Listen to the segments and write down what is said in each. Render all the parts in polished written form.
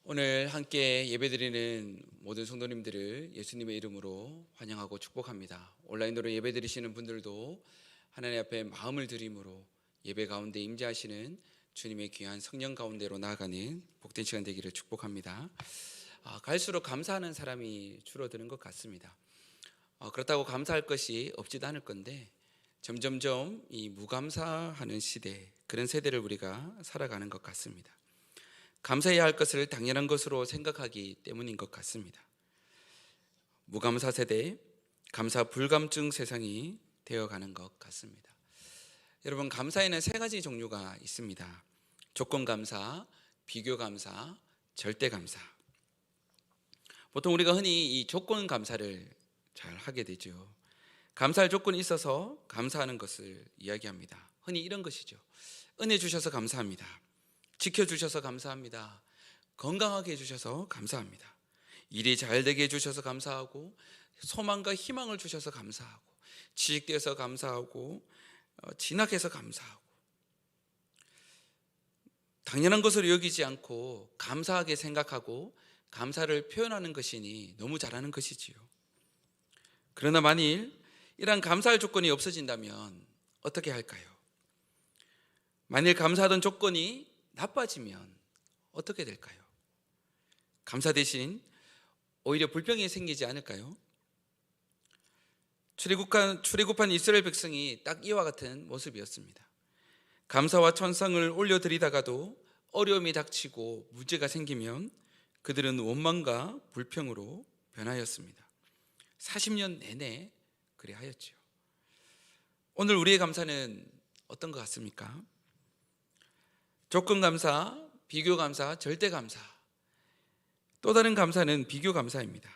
오늘 함께 예배드리는 모든 성도님들을 예수님의 이름으로 환영하고 축복합니다. 온라인으로 예배드리시는 분들도 하나님 앞에 마음을 드림으로 예배 가운데 임재하시는 주님의 귀한 성령 가운데로 나아가는 복된 시간 되기를 축복합니다. 갈수록 감사하는 사람이 줄어드는 것 같습니다. 그렇다고 감사할 것이 없지도 않을 건데 점점점 이 무감사하는 시대, 그런 세대를 우리가 살아가는 것 같습니다. 감사해야 할 것을 당연한 것으로 생각하기 때문인 것 같습니다. 무감사 세대, 감사 불감증 세상이 되어가는 것 같습니다. 여러분, 감사에는 세 가지 종류가 있습니다. 조건 감사, 비교 감사, 절대 감사. 보통 우리가 흔히 이 조건 감사를 잘 하게 되죠. 감사할 조건이 있어서 감사하는 것을 이야기합니다. 흔히 이런 것이죠. 은혜 주셔서 감사합니다. 지켜주셔서 감사합니다. 건강하게 해주셔서 감사합니다. 일이 잘 되게 해주셔서 감사하고, 소망과 희망을 주셔서 감사하고, 취직되어서 감사하고, 진학해서 감사하고, 당연한 것으로 여기지 않고 감사하게 생각하고 감사를 표현하는 것이니 너무 잘하는 것이지요. 그러나 만일 이러한 감사할 조건이 없어진다면 어떻게 할까요? 만일 감사하던 조건이 나빠지면 어떻게 될까요? 감사 대신 오히려 불평이 생기지 않을까요? 출애굽한 이스라엘 백성이 딱 이와 같은 모습이었습니다. 감사와 천상을 올려드리다가도 어려움이 닥치고 문제가 생기면 그들은 원망과 불평으로 변하였습니다. 40년 내내 그래 하였죠. 오늘 우리의 감사는 어떤 것 같습니까? 조건 감사, 비교 감사, 절대 감사. 또 다른 감사는 비교 감사입니다.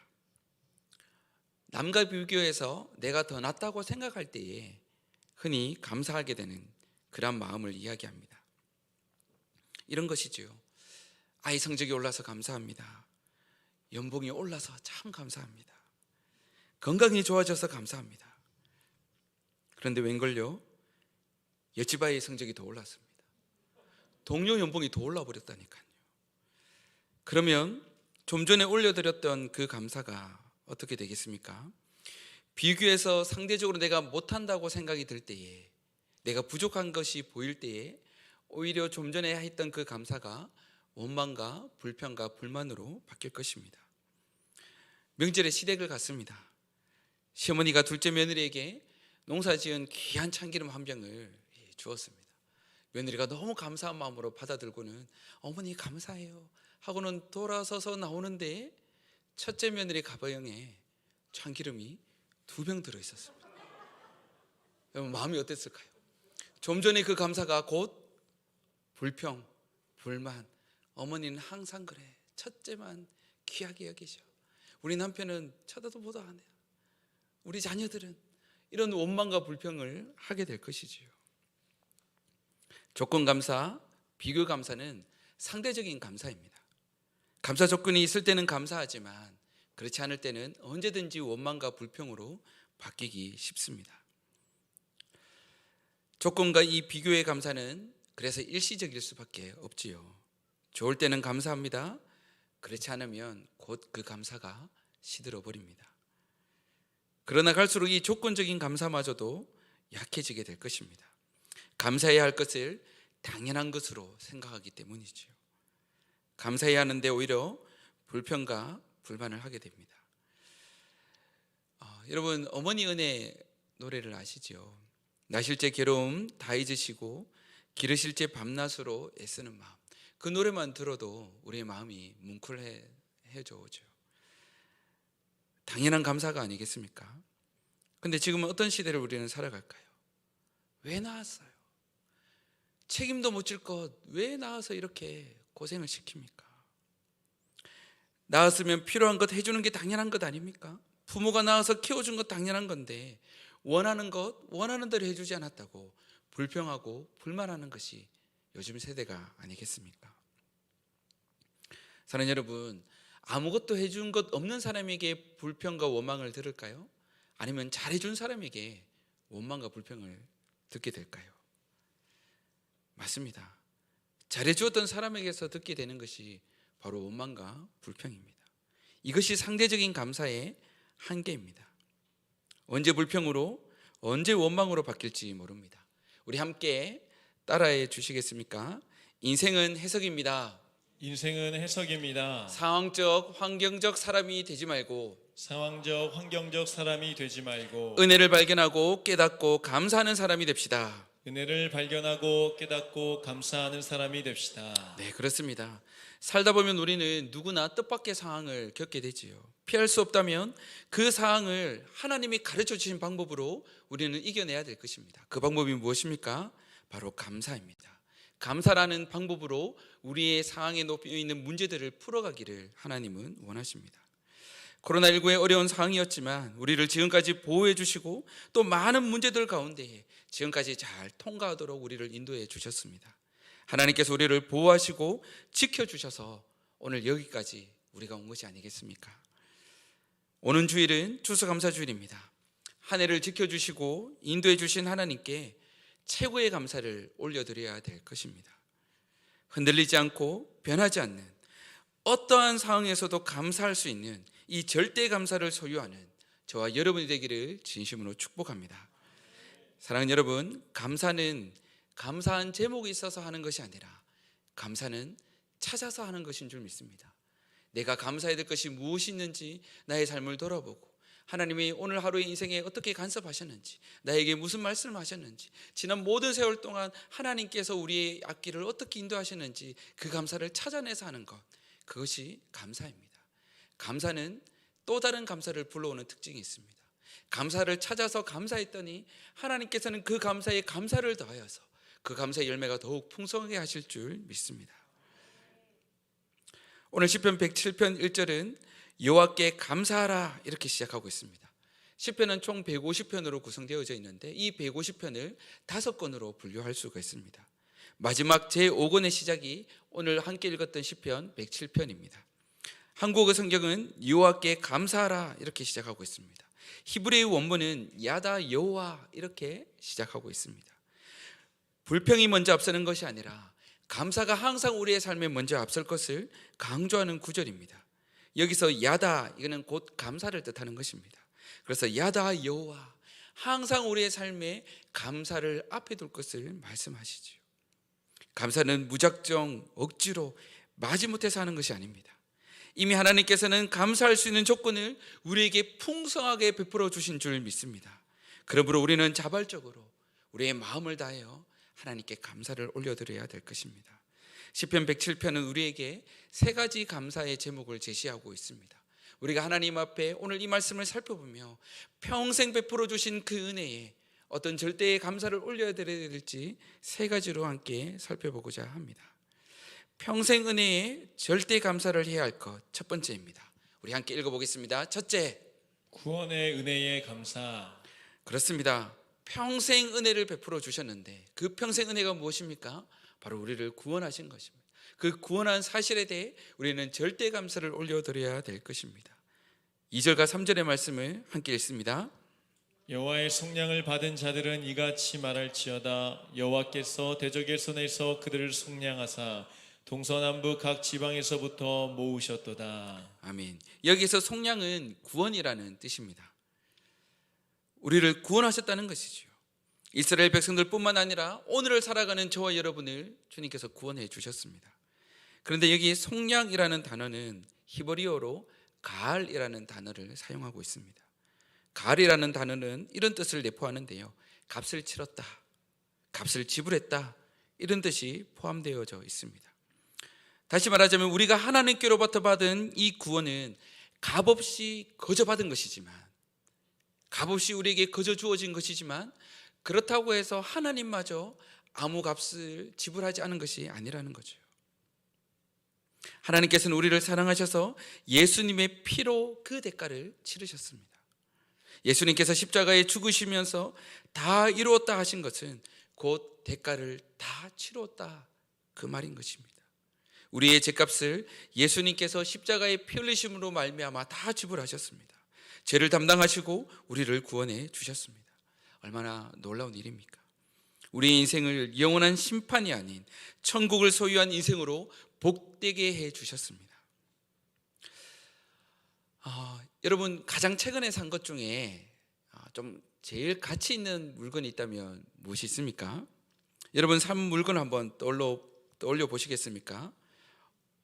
남과 비교해서 내가 더 낫다고 생각할 때에 흔히 감사하게 되는 그런 마음을 이야기합니다. 이런 것이지요. 아이 성적이 올라서 감사합니다. 연봉이 올라서 참 감사합니다. 건강이 좋아져서 감사합니다. 그런데 웬걸요? 옆집 아이의 성적이 더 올랐습니다. 동료 연봉이 더 올라 버렸다니까요. 그러면 좀 전에 올려드렸던 그 감사가 어떻게 되겠습니까? 비교해서 상대적으로 내가 못한다고 생각이 들 때에, 내가 부족한 것이 보일 때에 오히려 좀 전에 했던 그 감사가 원망과 불평과 불만으로 바뀔 것입니다. 명절에 시댁을 갔습니다. 시어머니가 둘째 며느리에게 농사지은 귀한 참기름 한 병을 주었습니다. 며느리가 너무 감사한 마음으로 받아들고는 어머니 감사해요 하고는 돌아서서 나오는데 첫째 며느리 가방에 참기름이 2병 들어있었습니다. 여러분, 마음이 어땠을까요? 좀 전에 그 감사가 곧 불평, 불만. 어머니는 항상 그래. 첫째만 귀하게 여기셔. 우리 남편은 쳐다도 보도 안 해요. 우리 자녀들은, 이런 원망과 불평을 하게 될 것이지요. 조건 감사, 비교 감사는 상대적인 감사입니다. 감사 조건이 있을 때는 감사하지만 그렇지 않을 때는 언제든지 원망과 불평으로 바뀌기 쉽습니다. 조건과 이 비교의 감사는 그래서 일시적일 수밖에 없지요. 좋을 때는 감사합니다. 그렇지 않으면 곧 그 감사가 시들어 버립니다. 그러나 갈수록 이 조건적인 감사마저도 약해지게 될 것입니다. 감사해야 할 것을 당연한 것으로 생각하기 때문이지요. 감사해야 하는데 오히려 불평과 불만을 하게 됩니다. 여러분, 어머니 은혜 노래를 아시죠? 나실제 괴로움 다 잊으시고 기르실제 밤낮으로 애쓰는 마음. 그 노래만 들어도 우리의 마음이 뭉클해져 오죠. 당연한 감사가 아니겠습니까? 근데 지금은 어떤 시대를 우리는 살아갈까요? 왜 낳았어요? 책임도 못 질 것 왜 낳아서 이렇게 고생을 시킵니까? 낳았으면 필요한 것 해주는 게 당연한 것 아닙니까? 부모가 낳아서 키워준 것 당연한 건데 원하는 것 원하는 대로 해주지 않았다고 불평하고 불만하는 것이 요즘 세대가 아니겠습니까? 사랑하는 여러분, 아무것도 해준 것 없는 사람에게 불평과 원망을 들을까요? 아니면 잘해준 사람에게 원망과 불평을 듣게 될까요? 맞습니다. 잘해주었던 사람에게서 듣게 되는 것이 바로 원망과 불평입니다. 이것이 상대적인 감사의 한계입니다. 언제 불평으로 언제 원망으로 바뀔지 모릅니다. 우리 함께 따라해 주시겠습니까? 인생은 해석입니다. 인생은 해석입니다. 상황적, 환경적 사람이 되지 말고 상황적, 환경적 사람이 되지 말고 은혜를 발견하고 깨닫고 감사하는 사람이 됩시다. 은혜를 발견하고 깨닫고 감사하는 사람이 됩시다. 네, 그렇습니다. 살다 보면 우리는 누구나 뜻밖의 상황을 겪게 되지요. 피할 수 없다면 그 상황을 하나님이 가르쳐 주신 방법으로 우리는 이겨내야 될 것입니다. 그 방법이 무엇입니까? 바로 감사입니다. 감사라는 방법으로 우리의 상황에 놓여 있는 문제들을 풀어가기를 하나님은 원하십니다. 코로나19의 어려운 상황이었지만 우리를 지금까지 보호해 주시고 또 많은 문제들 가운데 지금까지 잘 통과하도록 우리를 인도해 주셨습니다. 하나님께서 우리를 보호하시고 지켜주셔서 오늘 여기까지 우리가 온 것이 아니겠습니까? 오는 주일은 추수감사주일입니다. 한 해를 지켜주시고 인도해 주신 하나님께 최고의 감사를 올려드려야 될 것입니다. 흔들리지 않고 변하지 않는 어떠한 상황에서도 감사할 수 있는 이 절대 감사를 소유하는 저와 여러분이 되기를 진심으로 축복합니다. 사랑하는 여러분, 감사는 감사한 제목이 있어서 하는 것이 아니라 감사는 찾아서 하는 것인 줄 믿습니다. 내가 감사해야 될 것이 무엇이 있는지 나의 삶을 돌아보고 하나님이 오늘 하루의 인생에 어떻게 간섭하셨는지, 나에게 무슨 말씀을 하셨는지, 지난 모든 세월 동안 하나님께서 우리의 앞길을 어떻게 인도하셨는지 그 감사를 찾아내서 하는 것, 그것이 감사입니다. 감사는 또 다른 감사를 불러오는 특징이 있습니다. 감사를 찾아서 감사했더니 하나님께서는 그 감사에 감사를 더하여서 그 감사의 열매가 더욱 풍성하게 하실 줄 믿습니다. 오늘 시편 107편 1절은 여호와께 감사하라 이렇게 시작하고 있습니다. 시편은 총 150편으로 구성되어져 있는데 이 150편을 5권으로 분류할 수가 있습니다. 마지막 제5권의 시작이 오늘 함께 읽었던 시편 107편입니다. 한국어 성경은 여호와께 감사하라 이렇게 시작하고 있습니다. 히브리어 원문은 야다 여호와 이렇게 시작하고 있습니다. 불평이 먼저 앞서는 것이 아니라 감사가 항상 우리의 삶에 먼저 앞설 것을 강조하는 구절입니다. 여기서 야다, 이거는 곧 감사를 뜻하는 것입니다. 그래서 야다 여호와, 항상 우리의 삶에 감사를 앞에 둘 것을 말씀하시죠. 감사는 무작정 억지로 마지못해서 하는 것이 아닙니다. 이미 하나님께서는 감사할 수 있는 조건을 우리에게 풍성하게 베풀어 주신 줄 믿습니다. 그러므로 우리는 자발적으로 우리의 마음을 다하여 하나님께 감사를 올려드려야 될 것입니다. 시편 107편은 우리에게 3가지 감사의 제목을 제시하고 있습니다. 우리가 하나님 앞에 오늘 이 말씀을 살펴보며 평생 베풀어 주신 그 은혜에 어떤 절대의 감사를 올려드려야 될지 3가지로 함께 살펴보고자 합니다. 평생 은혜에 절대 감사를 해야 할 것, 첫 번째입니다. 우리 함께 읽어보겠습니다. 첫째, 구원의 은혜에 감사. 그렇습니다. 평생 은혜를 베풀어 주셨는데 그 평생 은혜가 무엇입니까? 바로 우리를 구원하신 것입니다. 그 구원한 사실에 대해 우리는 절대 감사를 올려드려야 될 것입니다. 2절과 3절의 말씀을 함께 읽습니다. 여호와의 속량을 받은 자들은 이같이 말할지어다. 여호와께서 대적의 손에서 그들을 속량하사 동서남북 각 지방에서부터 모으셨도다. 아멘. 여기서 속량은 구원이라는 뜻입니다. 우리를 구원하셨다는 것이죠. 이스라엘 백성들뿐만 아니라 오늘을 살아가는 저와 여러분을 주님께서 구원해 주셨습니다. 그런데 여기 속량이라는 단어는 히브리어로 가알이라는 단어를 사용하고 있습니다. 가알이라는 단어는 이런 뜻을 내포하는데요, 값을 치렀다, 값을 지불했다, 이런 뜻이 포함되어져 있습니다. 다시 말하자면 우리가 하나님께로부터 받은 이 구원은 값없이 거저 받은 것이지만, 값없이 우리에게 거저 주어진 것이지만, 그렇다고 해서 하나님마저 아무 값을 지불하지 않은 것이 아니라는 거죠. 하나님께서는 우리를 사랑하셔서 예수님의 피로 그 대가를 치르셨습니다. 예수님께서 십자가에 죽으시면서 다 이루었다 하신 것은 곧 대가를 다 치루었다, 그 말인 것입니다. 우리의 죄값을 예수님께서 십자가의 피 흘리심으로 말미암아 다 지불하셨습니다. 죄를 담당하시고 우리를 구원해 주셨습니다. 얼마나 놀라운 일입니까? 우리의 인생을 영원한 심판이 아닌 천국을 소유한 인생으로 복되게 해 주셨습니다. 여러분 가장 최근에 산 것 중에 좀 제일 가치 있는 물건이 있다면 무엇이 있습니까? 여러분 산 물건 한번 떠올려 보시겠습니까?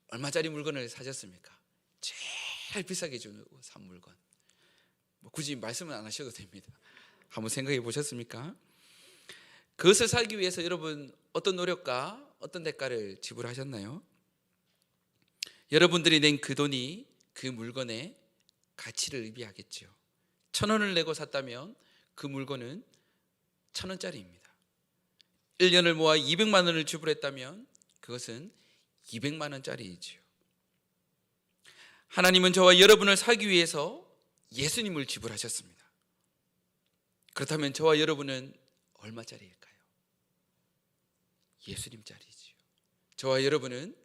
얼마짜리 물건을 사셨습니까? 제일 비싸게 주는 산 물건. 굳이 말씀은 안 하셔도 됩니다. 한번 생각해 보셨습니까? 그것을 살기 위해서 여러분 어떤 노력과 어떤 대가를 지불하셨나요? 여러분들이 낸 그 돈이 그 물건의 가치를 의미하겠죠. 1,000원을 내고 샀다면 그 물건은 1,000원짜리입니다. 1년을 모아 200만 원을 지불했다면 그것은 200만 원짜리이지요. 하나님은 저와 여러분을 살기 위해서 예수님을 지불하셨습니다. 그렇다면 저와 여러분은 얼마짜리일까요? 예수님짜리지요. 저와 여러분은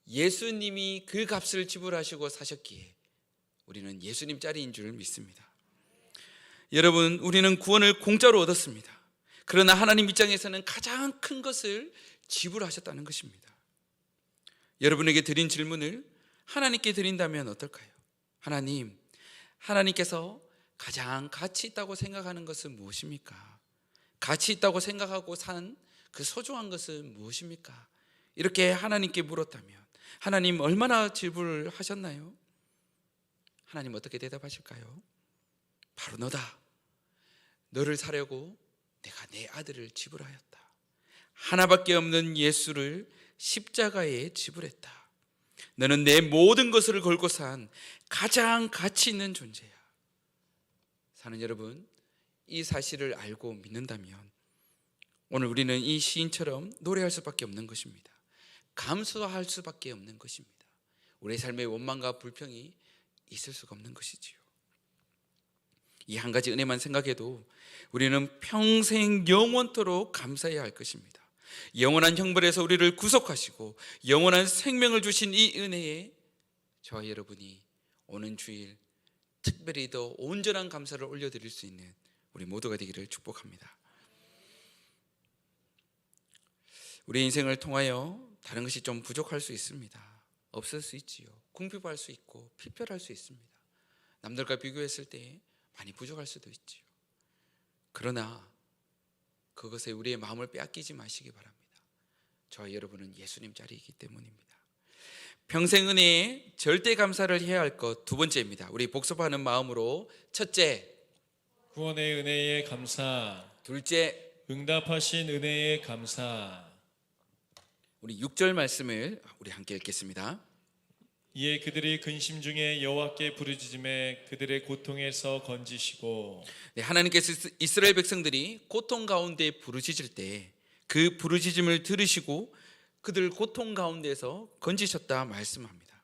예수님이 그 값을 지불하시고 사셨기에 우리는 예수님짜리인 줄 믿습니다. 여러분, 우리는 구원을 공짜로 얻었습니다. 그러나 하나님 입장에서는 가장 큰 것을 지불하셨다는 것입니다. 여러분에게 드린 질문을 하나님께 드린다면 어떨까요? 하나님, 하나님께서 가장 가치 있다고 생각하는 것은 무엇입니까? 가치 있다고 생각하고 산 그 소중한 것은 무엇입니까? 이렇게 하나님께 물었다면 하나님 얼마나 지불하셨나요? 하나님 어떻게 대답하실까요? 바로 너다. 너를 사려고 내가 내 아들을 지불하였다. 하나밖에 없는 예수를 십자가에 지불했다. 너는 내 모든 것을 걸고 산 가장 가치 있는 존재야. 사는 여러분, 이 사실을 알고 믿는다면 오늘 우리는 이 시인처럼 노래할 수밖에 없는 것입니다. 감수할 수밖에 없는 것입니다. 우리의 삶의 원망과 불평이 있을 수가 없는 것이지요. 이 한 가지 은혜만 생각해도 우리는 평생 영원토록 감사해야 할 것입니다. 영원한 형벌에서 우리를 구속하시고 영원한 생명을 주신 이 은혜에 저와 여러분이 오는 주일 특별히 더 온전한 감사를 올려드릴 수 있는 우리 모두가 되기를 축복합니다. 우리 인생을 통하여 다른 것이 좀 부족할 수 있습니다. 없을 수 있지요. 궁핍할 수 있고 피폐할 수 있습니다. 남들과 비교했을 때 많이 부족할 수도 있지요. 그러나 그것에 우리의 마음을 빼앗기지 마시기 바랍니다. 저와 여러분은 예수님 자리이기 때문입니다. 평생 은혜에 절대 감사를 해야 할 것 두 번째입니다. 우리 복습하는 마음으로 첫째, 구원의 은혜에 감사. 둘째, 응답하신 은혜에 감사. 우리 6절 말씀을 우리 함께 읽겠습니다. 이에 그들이 근심 중에 여호와께 부르짖음에 그들의 고통에서 건지시고. 네, 하나님께서 이스라엘 백성들이 고통 가운데 부르짖을 때 그 부르짖음을 들으시고 그들 고통 가운데서 건지셨다 말씀합니다.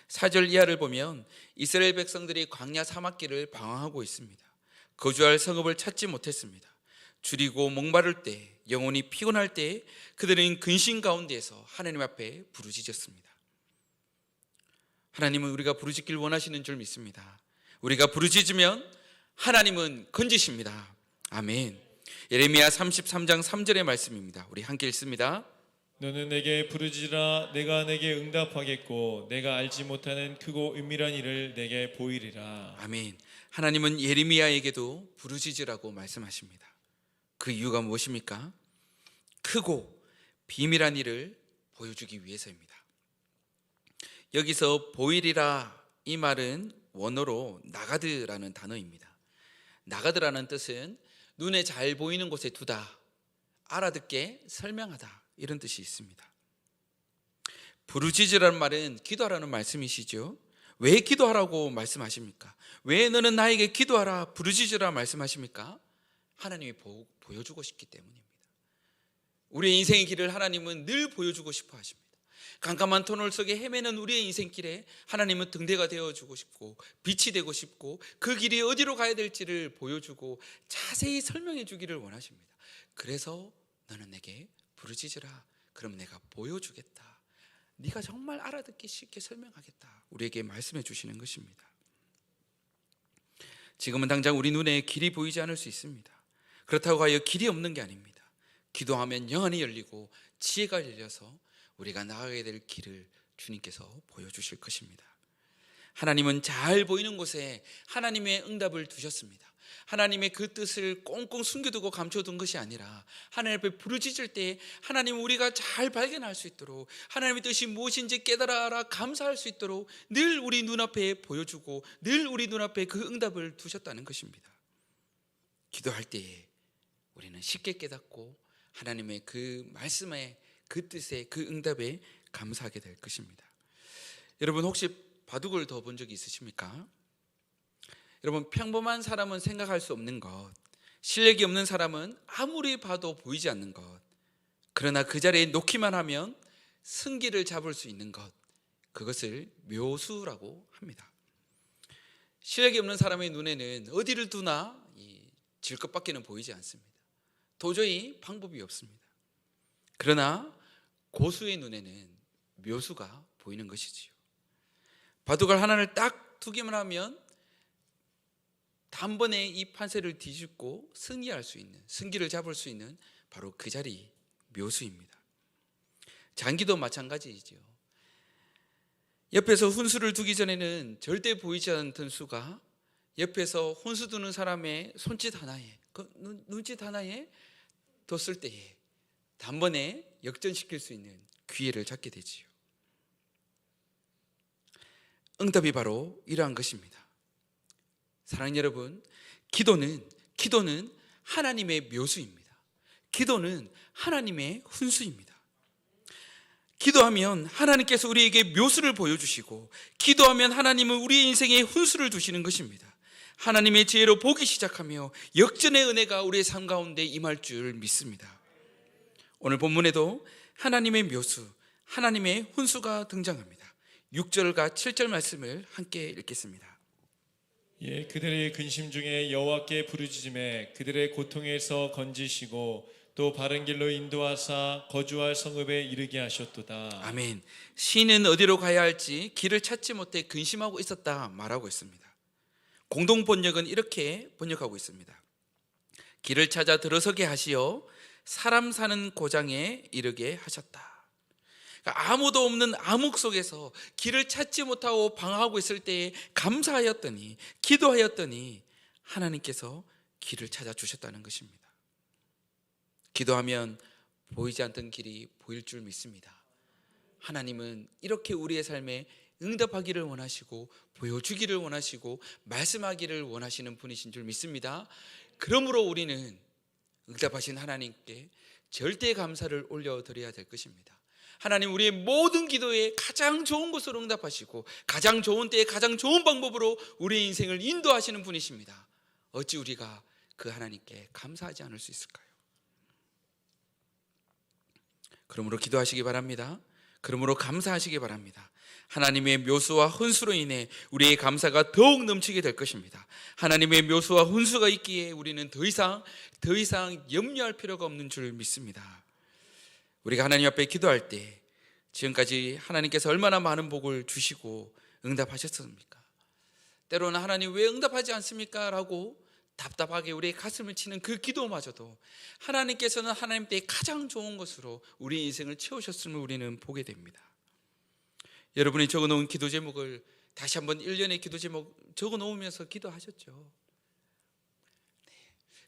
4절 이하를 보면 이스라엘 백성들이 광야 사막길을 방황하고 있습니다. 거주할 성읍을 찾지 못했습니다. 줄이고 목마를 때, 영혼이 피곤할 때 그들은 근심 가운데에서 하나님 앞에 부르짖었습니다. 하나님은 우리가 부르짖길 원하시는 줄 믿습니다. 우리가 부르짖으면 하나님은 건지십니다. 아멘. 예레미야 33장 3절의 말씀입니다. 우리 함께 읽습니다. 너는 내게 부르짖으라. 내가 내게 응답하겠고 내가 알지 못하는 크고 은밀한 일을 내게 보이리라. 아멘. 하나님은 예레미야에게도 부르짖으라고 말씀하십니다. 그 이유가 무엇입니까? 크고 비밀한 일을 보여주기 위해서입니다. 여기서 보이리라 이 말은 원어로 나가드라는 단어입니다. 나가드라는 뜻은 눈에 잘 보이는 곳에 두다, 알아듣게 설명하다, 이런 뜻이 있습니다. 부르짖으라는 말은 기도하라는 말씀이시죠. 왜 기도하라고 말씀하십니까? 왜 너는 나에게 기도하라, 부르짖으라 말씀하십니까? 하나님이 보여주고 싶기 때문입니다. 우리의 인생의 길을 하나님은 늘 보여주고 싶어 하십니다. 깜깜한 터널 속에 헤매는 우리의 인생길에 하나님은 등대가 되어주고 싶고 빛이 되고 싶고 그 길이 어디로 가야 될지를 보여주고 자세히 설명해 주기를 원하십니다. 그래서 너는 내게 부르짖으라. 그럼 내가 보여주겠다. 네가 정말 알아듣기 쉽게 설명하겠다. 우리에게 말씀해 주시는 것입니다. 지금은 당장 우리 눈에 길이 보이지 않을 수 있습니다. 그렇다고 하여 길이 없는 게 아닙니다. 기도하면 영안이 열리고 지혜가 열려서 우리가 나아가야 될 길을 주님께서 보여주실 것입니다. 하나님은 잘 보이는 곳에 하나님의 응답을 두셨습니다. 하나님의 그 뜻을 꽁꽁 숨겨두고 감춰둔 것이 아니라 하나님 앞에 부르짖을 때 하나님 우리가 잘 발견할 수 있도록, 하나님의 뜻이 무엇인지 깨달아 알아 감사할 수 있도록 늘 우리 눈앞에 보여주고 늘 우리 눈앞에 그 응답을 두셨다는 것입니다. 기도할 때에 우리는 쉽게 깨닫고 하나님의 그 말씀에, 그 뜻에, 그 응답에 감사하게 될 것입니다. 여러분 혹시 바둑을 더 본 적이 있으십니까? 여러분, 평범한 사람은 생각할 수 없는 것, 실력이 없는 사람은 아무리 봐도 보이지 않는 것, 그러나 그 자리에 놓기만 하면 승기를 잡을 수 있는 것, 그것을 묘수라고 합니다. 실력이 없는 사람의 눈에는 어디를 두나 질 것밖에는 보이지 않습니다. 도저히 방법이 없습니다. 그러나 고수의 눈에는 묘수가 보이는 것이지요. 바둑알 하나를 딱 두기만 하면 단번에 이 판세를 뒤집고 승리할 수 있는, 승기를 잡을 수 있는 바로 그 자리, 묘수입니다. 장기도 마찬가지이죠. 옆에서 훈수를 두기 전에는 절대 보이지 않던 수가 옆에서 훈수 두는 사람의 손짓 하나에, 눈짓 하나에 뒀을 때에 단번에 역전시킬 수 있는 기회를 잡게 되지요. 응답이 바로 이러한 것입니다. 사랑하는 여러분, 기도는 하나님의 묘수입니다. 기도는 하나님의 훈수입니다. 기도하면 하나님께서 우리에게 묘수를 보여주시고, 기도하면 하나님은 우리의 인생에 훈수를 두시는 것입니다. 하나님의 지혜로 보기 시작하며 역전의 은혜가 우리의 삶 가운데 임할 줄 믿습니다. 오늘 본문에도 하나님의 묘수, 하나님의 훈수가 등장합니다. 6절과 7절 말씀을 함께 읽겠습니다. 예, 그들의 근심 중에 여호와께 부르짖음에 그들의 고통에서 건지시고 또 바른 길로 인도하사 거주할 성읍에 이르게 하셨도다. 아멘. 시인은 어디로 가야 할지 길을 찾지 못해 근심하고 있었다 말하고 있습니다. 공동 번역은 이렇게 번역하고 있습니다. 길을 찾아 들어서게 하시어 사람 사는 고장에 이르게 하셨다. 그러니까 아무도 없는 암흑 속에서 길을 찾지 못하고 방황하고 있을 때에 감사하였더니, 기도하였더니 하나님께서 길을 찾아주셨다는 것입니다. 기도하면 보이지 않던 길이 보일 줄 믿습니다. 하나님은 이렇게 우리의 삶에 응답하기를 원하시고 보여주기를 원하시고 말씀하기를 원하시는 분이신 줄 믿습니다. 그러므로 우리는 응답하신 하나님께 절대 감사를 올려드려야 될 것입니다. 하나님, 우리의 모든 기도에 가장 좋은 것으로 응답하시고 가장 좋은 때에 가장 좋은 방법으로 우리의 인생을 인도하시는 분이십니다. 어찌 우리가 그 하나님께 감사하지 않을 수 있을까요? 그러므로 기도하시기 바랍니다. 그러므로 감사하시기 바랍니다. 하나님의 묘수와 훈수로 인해 우리의 감사가 더욱 넘치게 될 것입니다. 하나님의 묘수와 훈수가 있기에 우리는 더 이상 염려할 필요가 없는 줄 믿습니다. 우리가 하나님 앞에 기도할 때 지금까지 하나님께서 얼마나 많은 복을 주시고 응답하셨습니까? 때로는 하나님 왜 응답하지 않습니까? 라고 답답하게 우리의 가슴을 치는 그 기도마저도 하나님께서는 하나님 때 가장 좋은 것으로 우리 인생을 채우셨음을 우리는 보게 됩니다. 여러분이 적어놓은 기도 제목을 다시 한번 1년의 기도 제목 적어놓으면서 기도하셨죠.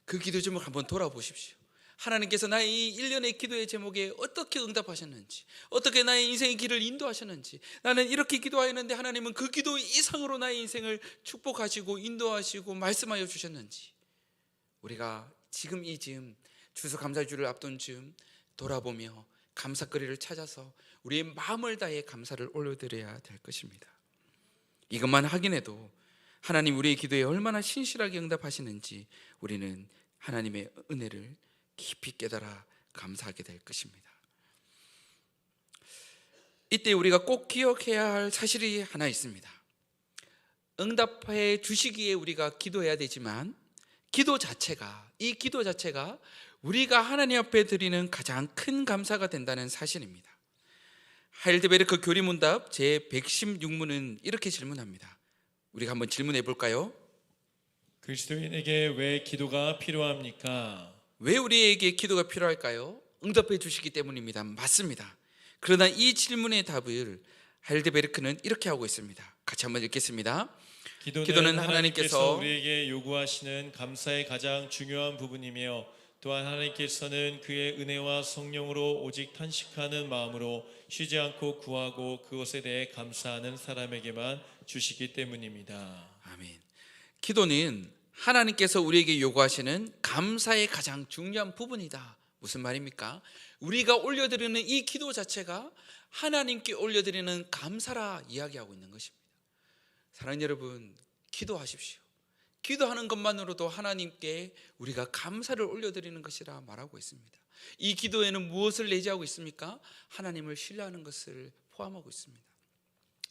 그 기도 제목 한번 돌아보십시오. 하나님께서 나의 이 1년의 기도의 제목에 어떻게 응답하셨는지, 어떻게 나의 인생의 길을 인도하셨는지, 나는 이렇게 기도하였는데 하나님은 그 기도 이상으로 나의 인생을 축복하시고 인도하시고 말씀하여 주셨는지, 우리가 지금 이 즈음 추수감사주를 앞둔 즈음 돌아보며 감사거리를 찾아서 우리의 마음을 다해 감사를 올려드려야 될 것입니다. 이것만 확인해도 하나님 우리의 기도에 얼마나 신실하게 응답하시는지 우리는 하나님의 은혜를 깊이 깨달아 감사하게 될 것입니다. 이때 우리가 꼭 기억해야 할 사실이 하나 있습니다. 응답해 주시기에 우리가 기도해야 되지만 이 기도 자체가 우리가 하나님 앞에 드리는 가장 큰 감사가 된다는 사실입니다. 하일드베르크 교리문답 제116문은 이렇게 질문합니다. 우리가 한번 질문해 볼까요? 그리스도인에게 왜 기도가 필요합니까? 왜 우리에게 기도가 필요할까요? 응답해 주시기 때문입니다. 맞습니다. 그러나 이 질문의 답을 하일드베르크는 이렇게 하고 있습니다. 같이 한번 읽겠습니다. 기도는 하나님께서 우리에게 요구하시는 감사의 가장 중요한 부분이며 또한 하나님께서는 그의 은혜와 성령으로 오직 탄식하는 마음으로 쉬지 않고 구하고 그것에 대해 감사하는 사람에게만 주시기 때문입니다. 아멘. 기도는 하나님께서 우리에게 요구하시는 감사의 가장 중요한 부분이다. 무슨 말입니까? 우리가 올려드리는 이 기도 자체가 하나님께 올려드리는 감사라 이야기하고 있는 것입니다. 사랑하는 여러분, 기도하십시오. 기도하는 것만으로도 하나님께 우리가 감사를 올려드리는 것이라 말하고 있습니다. 이 기도에는 무엇을 내재하고 있습니까? 하나님을 신뢰하는 것을 포함하고 있습니다.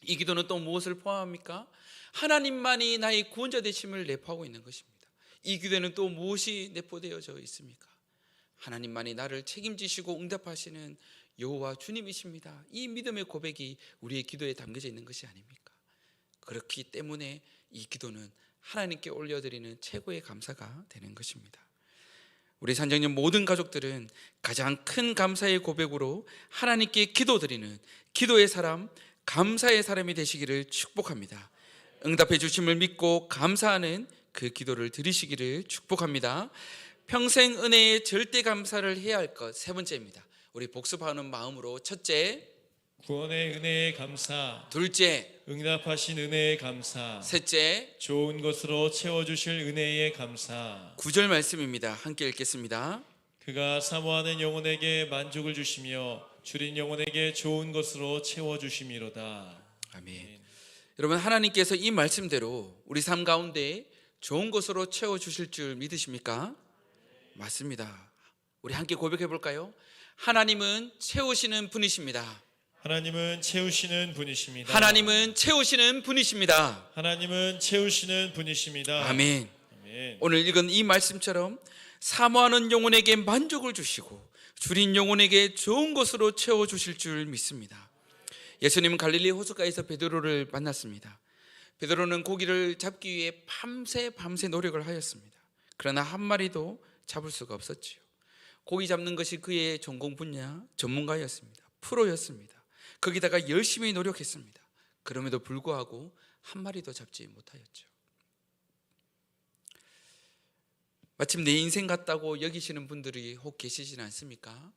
이 기도는 또 무엇을 포함합니까? 하나님만이 나의 구원자 되심을 내포하고 있는 것입니다. 이 기도에는 또 무엇이 내포되어져 있습니까? 하나님만이 나를 책임지시고 응답하시는 여호와 주님이십니다. 이 믿음의 고백이 우리의 기도에 담겨져 있는 것이 아닙니까? 그렇기 때문에 이 기도는 하나님께 올려드리는 최고의 감사가 되는 것입니다. 우리 산정령 모든 가족들은 가장 큰 감사의 고백으로 하나님께 기도드리는 기도의 사람, 감사의 사람이 되시기를 축복합니다. 응답해 주심을 믿고 감사하는 그 기도를 드리시기를 축복합니다. 평생 은혜에 절대 감사를 해야 할 것 세 번째입니다. 우리 복습하는 마음으로 첫째, 구원의 은혜에 감사. 둘째, 응답하신 은혜에 감사. 셋째, 좋은 것으로 채워주실 은혜에 감사. 9절 말씀입니다. 함께 읽겠습니다. 그가 사모하는 영혼에게 만족을 주시며 줄인 영혼에게 좋은 것으로 채워주심이로다. 아멘. 여러분, 하나님께서 이 말씀대로 우리 삶 가운데 좋은 것으로 채워주실 줄 믿으십니까? 맞습니다. 우리 함께 고백해 볼까요? 하나님은 채우시는 분이십니다. 하나님은 채우시는 분이십니다. 하나님은 채우시는 분이십니다. 하나님은 채우시는 분이십니다. 아멘. 아멘. 오늘 읽은 이 말씀처럼 사모하는 영혼에게 만족을 주시고 줄인 영혼에게 좋은 것으로 채워주실 줄 믿습니다. 예수님은 갈릴리 호숫가에서 베드로를 만났습니다. 베드로는 고기를 잡기 위해 밤새 노력을 하였습니다. 그러나 한 마리도 잡을 수가 없었지요. 고기 잡는 것이 그의 전공 분야, 전문가였습니다. 프로였습니다. 거기다가 열심히 노력했습니다. 그럼에도 불구하고 한 마리도 잡지 못하였죠. 마침 내 인생 같다고 여기시는 분들이 혹 계시진 않습니까?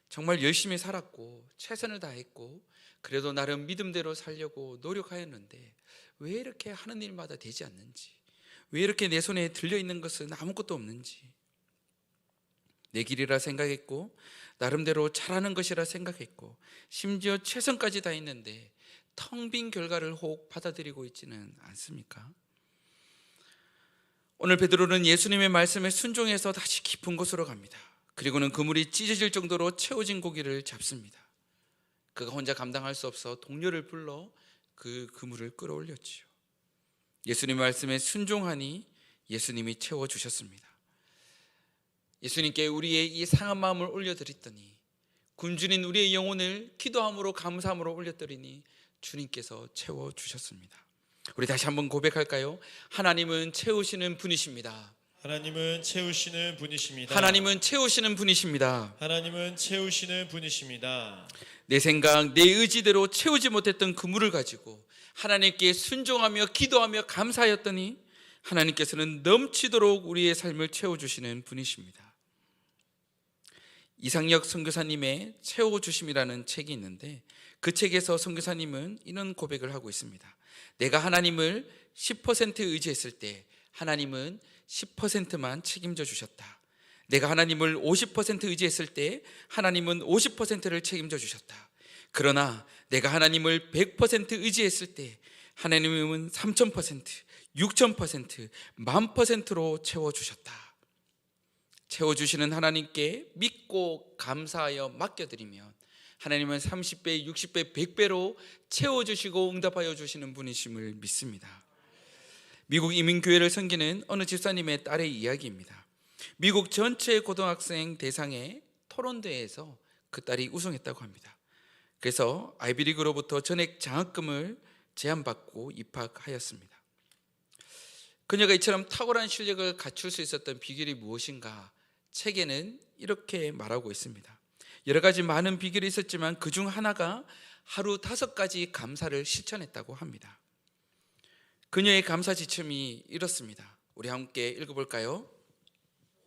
정말 열심히 살았고 최선을 다했고 그래도 나름 믿음대로 살려고 노력하였는데 왜 이렇게 하는 일마다 되지 않는지, 왜 이렇게 내 손에 들려있는 것은 아무것도 없는지, 내 길이라 생각했고 나름대로 잘하는 것이라 생각했고 심지어 최선까지 다했는데 텅 빈 결과를 혹 받아들이고 있지는 않습니까? 오늘 베드로는 예수님의 말씀에 순종해서 다시 깊은 곳으로 갑니다. 그리고는 그물이 찢어질 정도로 채워진 고기를 잡습니다. 그가 혼자 감당할 수 없어 동료를 불러 그 그물을 끌어올렸지요. 예수님의 말씀에 순종하니 예수님이 채워주셨습니다. 예수님께 우리의 이 상한 마음을 올려드렸더니 굶주린 우리의 영혼을 기도함으로 감사함으로 올려드리니 주님께서 채워주셨습니다. 우리 다시 한번 고백할까요? 하나님은 채우시는 분이십니다. 하나님은 채우시는 분이십니다. 하나님은 채우시는 분이십니다. 하나님은 채우시는 분이십니다. 내 생각, 내 의지대로 채우지 못했던 그물을 가지고 하나님께 순종하며 기도하며 감사하였더니 하나님께서는 넘치도록 우리의 삶을 채워주시는 분이십니다. 이상혁 선교사님의 채워주심이라는 책이 있는데 그 책에서 선교사님은 이런 고백을 하고 있습니다. 내가 하나님을 10% 의지했을 때 하나님은 10%만 책임져 주셨다. 내가 하나님을 50% 의지했을 때 하나님은 50%를 책임져 주셨다. 그러나 내가 하나님을 100% 의지했을 때 하나님은 3000%, 6000%, 10,000%로 채워주셨다. 채워주시는 하나님께 믿고 감사하여 맡겨드리면 하나님은 30배, 60배, 100배로 채워주시고 응답하여 주시는 분이심을 믿습니다. 미국 이민교회를 섬기는 어느 집사님의 딸의 이야기입니다. 미국 전체 고등학생 대상의 토론대회에서 그 딸이 우승했다고 합니다. 그래서 아이비리그로부터 전액 장학금을 제안받고 입학하였습니다. 그녀가 이처럼 탁월한 실력을 갖출 수 있었던 비결이 무엇인가? 책에는 이렇게 말하고 있습니다. 여러 가지 많은 비결이 있었지만 그중 하나가 하루 5가지 감사를 실천했다고 합니다. 그녀의 감사 지침이 이렇습니다. 우리 함께 읽어볼까요?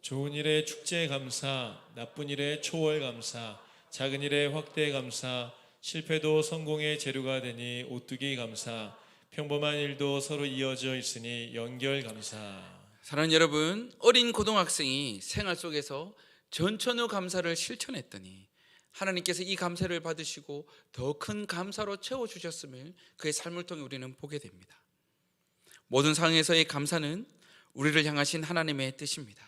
좋은 일에 축제 감사, 나쁜 일에 초월 감사, 작은 일에 확대 감사, 실패도 성공의 재료가 되니 오뚜기 감사, 평범한 일도 서로 이어져 있으니 연결 감사. 사랑하는 여러분, 어린 고등학생이 생활 속에서 전천후 감사를 실천했더니 하나님께서 이 감사를 받으시고 더 큰 감사로 채워주셨음을 그의 삶을 통해 우리는 보게 됩니다. 모든 상황에서의 감사는 우리를 향하신 하나님의 뜻입니다.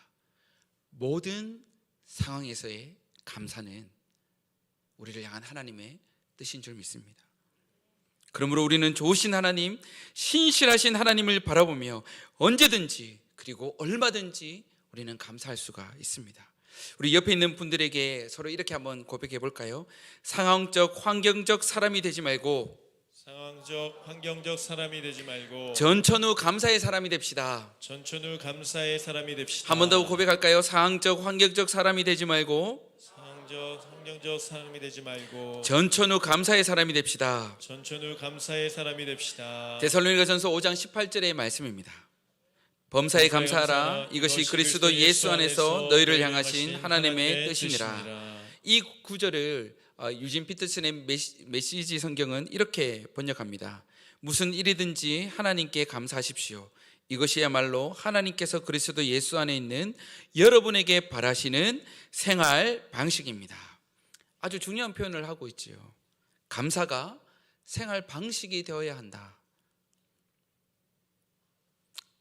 모든 상황에서의 감사는 우리를 향한 하나님의 뜻인 줄 믿습니다. 그러므로 우리는 좋으신 하나님, 신실하신 하나님을 바라보며 언제든지 그리고 얼마든지 우리는 감사할 수가 있습니다. 우리 옆에 있는 분들에게 서로 이렇게 한번 고백해 볼까요? 상황적, 환경적 사람이 되지 말고 상황적, 환경적 사람이 되지 말고 전천후 감사의 사람이 됩시다. 전천후 감사의 사람이 됩시다. 한 번 더 고백할까요? 상황적, 환경적 사람이 되지 말고 상황적, 환경적 사람이 되지 말고 전천후 감사의 사람이 됩시다. 전천후 감사의 사람이 됩시다. 데살로니가전서 5장 18절의 말씀입니다. 범사에 감사하라. 이것이 그리스도 예수 안에서 너희를 향하신 하나님의 뜻이니라. 이 구절을 유진 피터슨의 메시지 성경은 이렇게 번역합니다. 무슨 일이든지 하나님께 감사하십시오. 이것이야말로 하나님께서 그리스도 예수 안에 있는 여러분에게 바라시는 생활 방식입니다. 아주 중요한 표현을 하고 있지요. 감사가 생활 방식이 되어야 한다.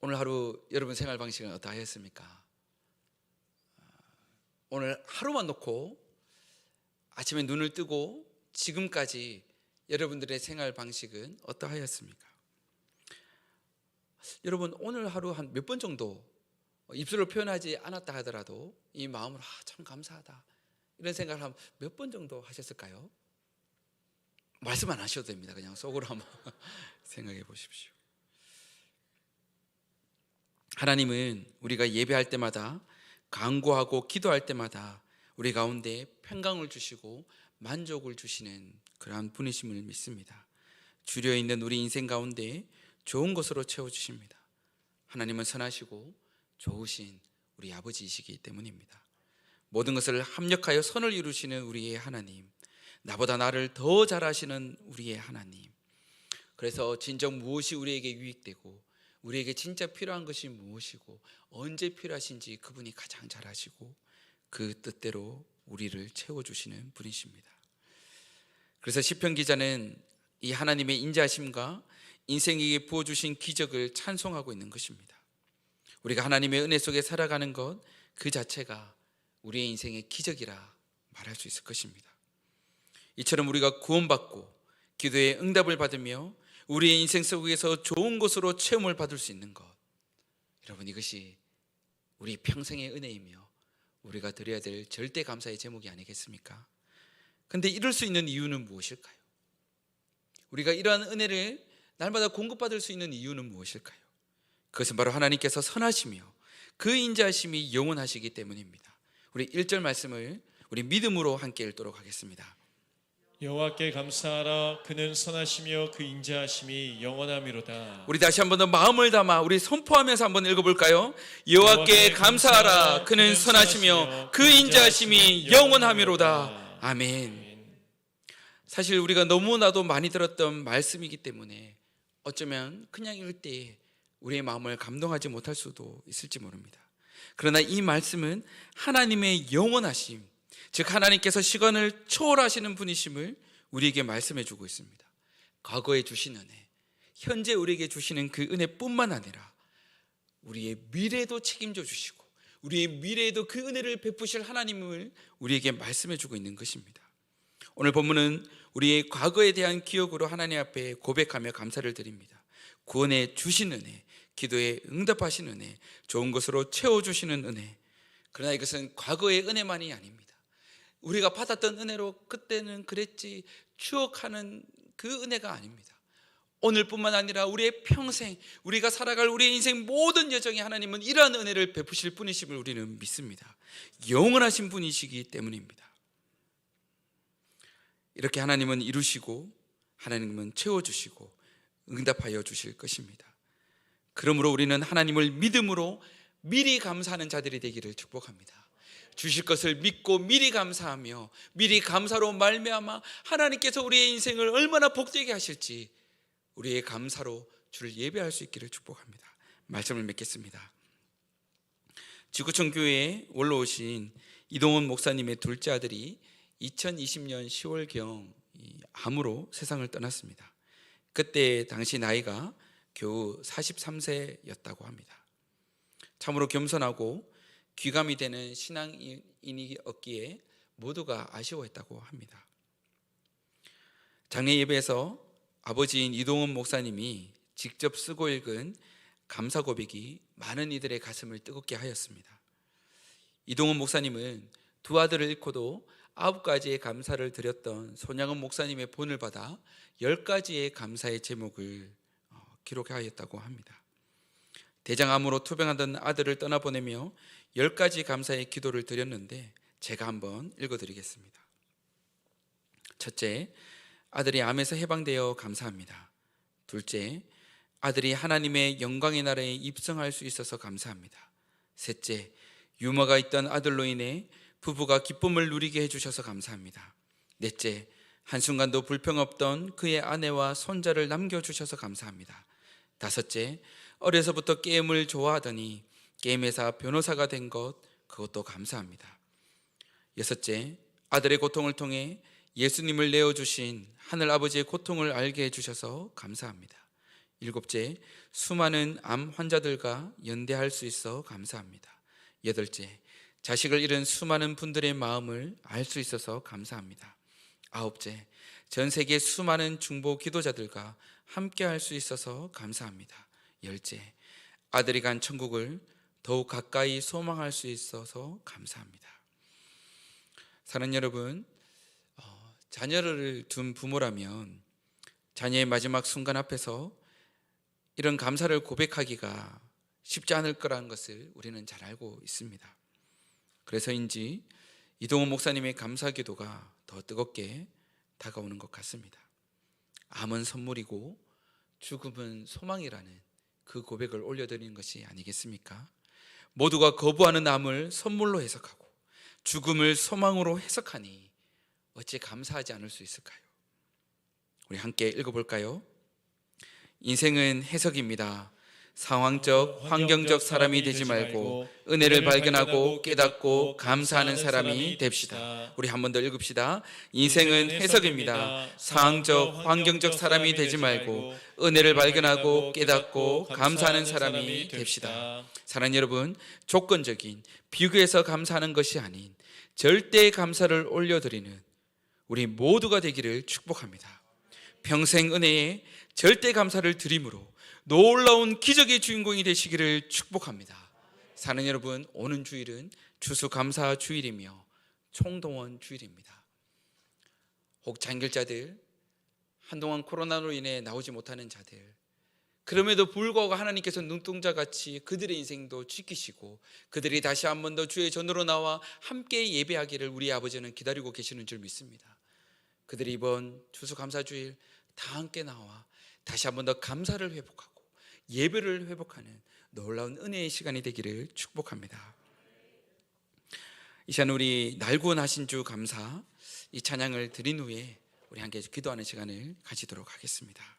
오늘 하루 여러분 생활 방식은 어떠하였습니까? 오늘 하루만 놓고 아침에 눈을 뜨고 지금까지 여러분들의 생활 방식은 어떠하였습니까? 여러분 오늘 하루 한 몇 번 정도 입술로 표현하지 않았다 하더라도 이 마음으로 참 감사하다 이런 생각을 한 몇 번 정도 하셨을까요? 말씀 안 하셔도 됩니다. 그냥 속으로 한번 생각해 보십시오. 하나님은 우리가 예배할 때마다 간구하고 기도할 때마다 우리 가운데 평강을 주시고 만족을 주시는 그러한 분이심을 믿습니다. 주려 있는 우리 인생 가운데 좋은 것으로 채워주십니다. 하나님은 선하시고 좋으신 우리 아버지이시기 때문입니다. 모든 것을 합력하여 선을 이루시는 우리의 하나님, 나보다 나를 더 잘하시는 우리의 하나님. 그래서 진정 무엇이 우리에게 유익되고 우리에게 진짜 필요한 것이 무엇이고 언제 필요하신지 그분이 가장 잘 아시고 그 뜻대로 우리를 채워주시는 분이십니다. 그래서 시편 기자는 이 하나님의 인자하심과 인생에게 부어주신 기적을 찬송하고 있는 것입니다. 우리가 하나님의 은혜 속에 살아가는 것 그 자체가 우리의 인생의 기적이라 말할 수 있을 것입니다. 이처럼 우리가 구원받고 기도의 응답을 받으며 우리의 인생 속에서 좋은 것으로 체험을 받을 수 있는 것, 여러분 이것이 우리 평생의 은혜이며 우리가 드려야 될 절대 감사의 제목이 아니겠습니까? 그런데 이럴 수 있는 이유는 무엇일까요? 우리가 이러한 은혜를 날마다 공급받을 수 있는 이유는 무엇일까요? 그것은 바로 하나님께서 선하시며 그 인자하심이 영원하시기 때문입니다. 우리 1절 말씀을 우리 믿음으로 함께 읽도록 하겠습니다. 여호와께 감사하라. 그는 선하시며 그 인자하심이 영원함이로다. 우리 다시 한 번 더 마음을 담아 우리 선포하면서 한번 읽어볼까요? 여호와께 감사하라. 그는 선하시며 그 인자하심이 영원함이로다. 아멘. 사실 우리가 너무나도 많이 들었던 말씀이기 때문에 어쩌면 그냥 읽을 때 우리의 마음을 감동하지 못할 수도 있을지 모릅니다. 그러나 이 말씀은 하나님의 영원하심, 즉 하나님께서 시간을 초월하시는 분이심을 우리에게 말씀해 주고 있습니다. 과거에 주신 은혜, 현재 우리에게 주시는 그 은혜뿐만 아니라 우리의 미래도 책임져 주시고 우리의 미래에도 그 은혜를 베푸실 하나님을 우리에게 말씀해 주고 있는 것입니다. 오늘 본문은 우리의 과거에 대한 기억으로 하나님 앞에 고백하며 감사를 드립니다. 구원해 주신 은혜, 기도에 응답하신 은혜, 좋은 것으로 채워주시는 은혜. 그러나 이것은 과거의 은혜만이 아닙니다. 우리가 받았던 은혜로 그때는 그랬지 추억하는 그 은혜가 아닙니다. 오늘뿐만 아니라 우리의 평생, 우리가 살아갈 우리의 인생 모든 여정에 하나님은 이러한 은혜를 베푸실 분이심을 우리는 믿습니다. 영원하신 분이시기 때문입니다. 이렇게 하나님은 이루시고 하나님은 채워주시고 응답하여 주실 것입니다. 그러므로 우리는 하나님을 믿음으로 미리 감사하는 자들이 되기를 축복합니다. 주실 것을 믿고 미리 감사하며 미리 감사로 말미암아 하나님께서 우리의 인생을 얼마나 복되게 하실지 우리의 감사로 주를 예배할 수 있기를 축복합니다. 말씀을 맺겠습니다. 지구촌 교회에 원로 오신 이동원 목사님의 둘째 아들이 2020년 10월경 암으로 세상을 떠났습니다. 그때 당시 나이가 겨우 43세였다고 합니다. 참으로 겸손하고 귀감이 되는 신앙인이었기에 모두가 아쉬워했다고 합니다. 장례 예배에서 아버지인 이동원 목사님이 직접 쓰고 읽은 감사 고백이 많은 이들의 가슴을 뜨겁게 하였습니다. 이동원 목사님은 두 아들을 잃고도 9가지의 감사를 드렸던 손양은 목사님의 본을 받아 10가지의 감사의 제목을 기록하였다고 합니다. 대장암으로 투병하던 아들을 떠나보내며 10가지 감사의 기도를 드렸는데 제가 한번 읽어드리겠습니다. 첫째, 아들이 암에서 해방되어 감사합니다. 둘째, 아들이 하나님의 영광의 나라에 입성할 수 있어서 감사합니다. 셋째, 유머가 있던 아들로 인해 부부가 기쁨을 누리게 해주셔서 감사합니다. 넷째, 한순간도 불평 없던 그의 아내와 손자를 남겨주셔서 감사합니다. 다섯째, 어려서부터 게임을 좋아하더니 게임회사 변호사가 된 것, 그것도 감사합니다. 여섯째, 아들의 고통을 통해 예수님을 내어주신 하늘아버지의 고통을 알게 해주셔서 감사합니다. 일곱째, 수많은 암 환자들과 연대할 수 있어 감사합니다. 여덟째, 자식을 잃은 수많은 분들의 마음을 알 수 있어서 감사합니다. 아홉째, 전 세계 수많은 중보 기도자들과 함께 할 수 있어서 감사합니다. 열째, 아들이 간 천국을 더욱 가까이 소망할 수 있어서 감사합니다. 사랑하는 여러분, 자녀를 둔 부모라면 자녀의 마지막 순간 앞에서 이런 감사를 고백하기가 쉽지 않을 거라는 것을 우리는 잘 알고 있습니다. 그래서인지 이동원 목사님의 감사 기도가 더 뜨겁게 다가오는 것 같습니다. 암은 선물이고 죽음은 소망이라는 그 고백을 올려드리는 것이 아니겠습니까? 모두가 거부하는 암을 선물로 해석하고 죽음을 소망으로 해석하니 어찌 감사하지 않을 수 있을까요? 우리 함께 읽어볼까요? 인생은 해석입니다. 상황적, 환경적 사람이 되지 말고 은혜를 발견하고 깨닫고 감사하는 사람이 됩시다. 우리 한 번 더 읽읍시다. 인생은 해석입니다. 상황적, 환경적 사람이 되지 말고 은혜를 발견하고 깨닫고 감사하는 사람이 됩시다. 사랑하는 여러분, 조건적인 비교해서 감사하는 것이 아닌 절대 감사를 올려드리는 우리 모두가 되기를 축복합니다. 평생 은혜에 절대 감사를 드림으로 놀라운 기적의 주인공이 되시기를 축복합니다. 사는 여러분, 오는 주일은 추수감사 주일이며 총동원 주일입니다. 혹 장결자들, 한동안 코로나로 인해 나오지 못하는 자들, 그럼에도 불구하고 하나님께서 눈동자같이 그들의 인생도 지키시고 그들이 다시 한 번 더 주의 전으로 나와 함께 예배하기를 우리 아버지는 기다리고 계시는 줄 믿습니다. 그들이 이번 추수감사주일 다 함께 나와 다시 한 번 더 감사를 회복하고 예배를 회복하는 놀라운 은혜의 시간이 되기를 축복합니다. 이 시간 우리 날구원하신 주 감사 이 찬양을 드린 후에 우리 함께 기도하는 시간을 가지도록 하겠습니다.